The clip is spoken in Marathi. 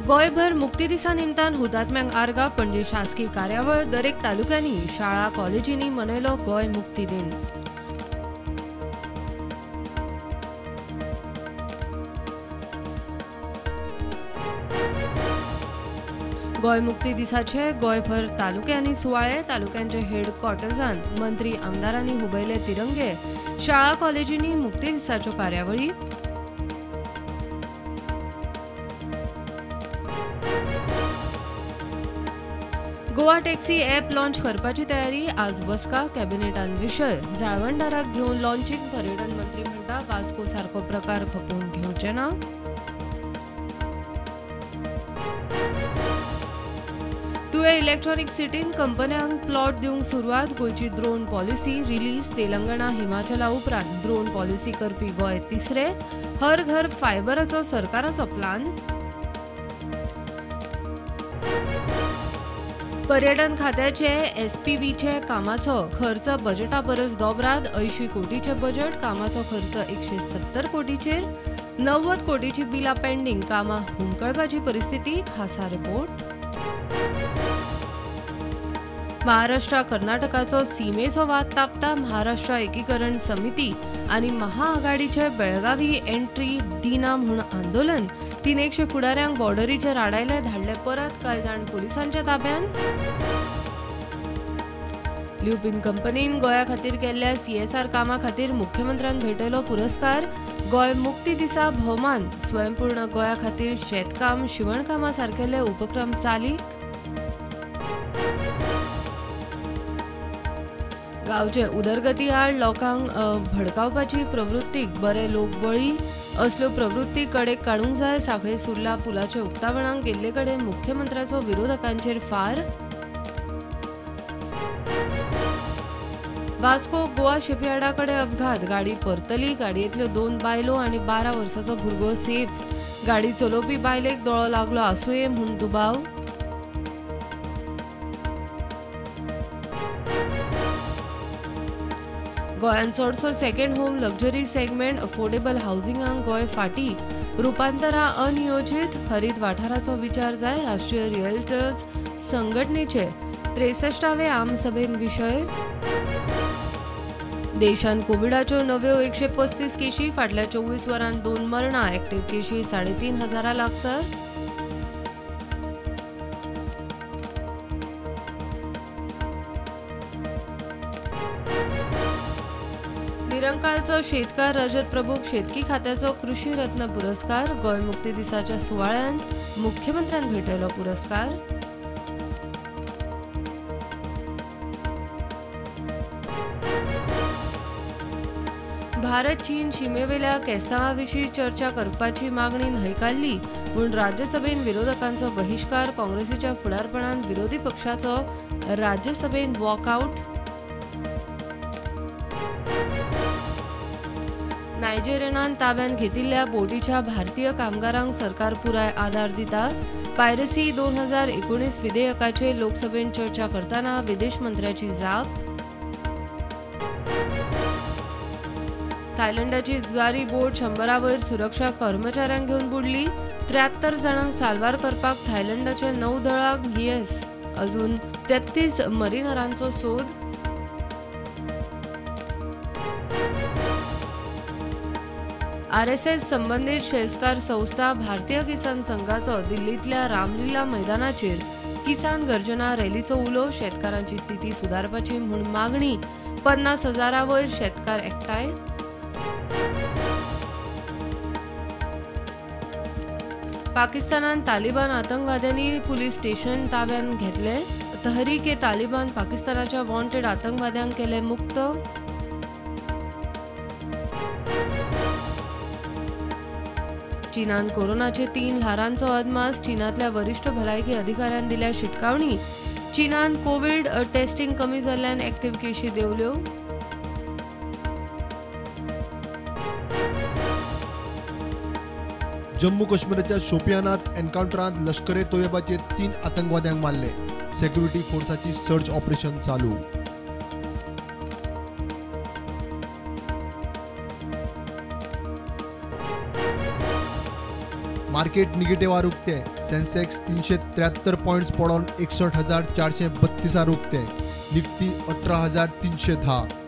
गोयभर मुक्ती दिसा निमतान हुतात्म्यांक आर्गां पणजी शासकीय कार्यावळ दरेक तालुक्यांनी शाळा कॉलेजींनी मनयलो गोय मुक्ती दिन। गोय मुक्ती दिसाचे गोयभर तालुक्यांनी सुवाळे तालुक्यांचे हेडक्वार्टर्सान मंत्री आमदारांनी हुबयले तिरंगे, शाळा कॉलेजींनी मुक्ती दिसाच्यो कार्यावळी। गोवा टॅक्सी ॲप लॉन्च करपाची तयारी आज बसका कॅबिनेटान विशय। जाळवणदाराक घेवन लॉन्चिंग पर्यटन मंत्री म्हणटा वास्को सारको प्रकार खपोवन घेवचे ना। तुवें इलेक्ट्रॉनिक सिटीन कंपन्यांक प्लॉट दिवंक सुरवात। गोयची ड्रोन पॉलिसी रिलीज। तेलंगणा हिमाचला उपरांत ड्रोन पॉलिसी करपी गोय तिसरे। हर घर फायबराचो सरकाराचो प्लान। पर्यटन खात्याचे एसपीव्हीचे कामाचो खर्च बजेटा परस दोबराद। 80 कोटीचे बजेट, कामाचो खर्च 170 कोटीचेर। 90 कोटीची बिलां पेंडींग, कामां हुमकळपाची परिस्थिती। खासा रिपोर्ट। महाराष्ट्र कर्नाटकाचो सीमेचो वाद तापता। महाराष्ट्र एकीकरण समिती आनी महाआघाडीचे बेळगावी एंट्री दिना म्हूण आंदोलन। 300 फुडाऱ्यांक बॉर्डरीचेर आडायले, धाडले परत। कांय जाण पुलिसांच्या ताब्यांत। ल्युपिन कंपनीन गोंया खातीर केल्ल्या CSR कामा खातीर मुख्यमंत्र्यान भेटयलो पुरस्कार। गोय मुक्ती दिसा भोवमान। स्वयंपूर्ण गोंया खातीर शेतकाम, शिवणकामा सारकेले उपक्रम चालीक। गांवचे उदरगती आड लोकांक भडकावपाची प्रवृत्तीक बरे लोक बळी। असल्यो प्रवृत्ती कडेक काडूंक जाय। सांखळे सुर्ला पुलाचे उक्तावणाक गेल्ले कडेन मुख्यमंत्र्याचो विरोधकांचेर फार। वास्को गोवा शिपयार्डा कडेन अपघात, गाडी परतली। गाडयेंतल्यो 2 बायलो आनी 12 वर्साचो भुरगो सेफ। गाडी चलोवपी बायलेक दोळो लागलो आसुये म्हूण दुबाव। गोंयांत चडसो second home luxury segment affordable हावसिंगाक गोंय फाटी। रुपांतरा अनियोजीत, हरीत वाठाराचो विचार जाय। राष्ट्रीय रियल्टर्स संघटनेचे 63वे आमसभेन विशय। देशांत कोविडाच्यो नव्यो 135 केशी, फाटल्या 24 वरांत 2 मरणां। एक्टिव्ह केशी 3,500 लागसर। निरंकाळचो शेतकार रजत प्रभूक शेतकी खात्याचो कृषी रत्न पुरस्कार। गोय मुक्ती दिसाच्या सुवाळ्यान मुख्यमंत्र्यान भेटयलो पुरस्कार। भारत चीन शिमेवेल्या केस्तांवां विशीं चर्चा करपाची मागणी न्हयकारली म्हूण राज्यसभेन विरोधकांचो बहिष्कार। काँग्रेसीच्या फुडारपणान विरोधी पक्षाचो राज्यसभेन वॉकआउट। नायजेरियान ताब्यात घेतिल्ल्या बोटीच्या भारतीय कामगारांक सरकार पुराय आदार दिता। पायरसी 2019 विधेयकाचेर लोकसभेन चर्चा करतना विदेश मंत्र्याची जाप। थायलंडाची झुजारी बोट 100 वयर सुरक्षा कर्मचाऱ्यांक घेवन बुडली। 73 जाणांक साल्वार करपाक थायलंडाचे नौदळाक येस। अजून 33 मरिनरांचो सोद। RSS संबंधित शेतकार संस्था भारतीय किसान संघाचो दिल्लीतल्या रामलीला मैदानाचेर किसान गर्जना रॅलीचो उलो। शेतकारांची स्थिती सुधारपाची म्हूण मागणी। 50,000 वयर शेतकार एकठांय। पाकिस्तानात तालिबान आतंकवाद्यांनी पुलीस स्टेशन ताब्यात घेतले। तहरीक-ए-तालिबान पाकिस्तानाच्या वॉन्टेड आतंकवाद्यांक केले मुक्त। चीनान कोरोनाचे 3 ल्हारांचो अदमास। चीनातल्या वरिष्ठ भलायकी अधिकाऱ्यान दिल्या शिटकावणी। चीनान कोविड टेस्टिंग कमी जाल्ल्यान एक्टिव्ह केशी देंवल्यो। जम्मू काश्मीरच्या शोपियानात एन्काउंटरात लष्कर-ए-तोयबाचे 3 आतंकवाद्यांक मारले। सिक्युरिटी फोर्साची सर्च ऑपरेशन चालू। मार्केट निगेटिव्ह उक्ते सेन्सेक्स 373 पॉइंट्स पडून 61,432 उक्ते निफ्टी 18,310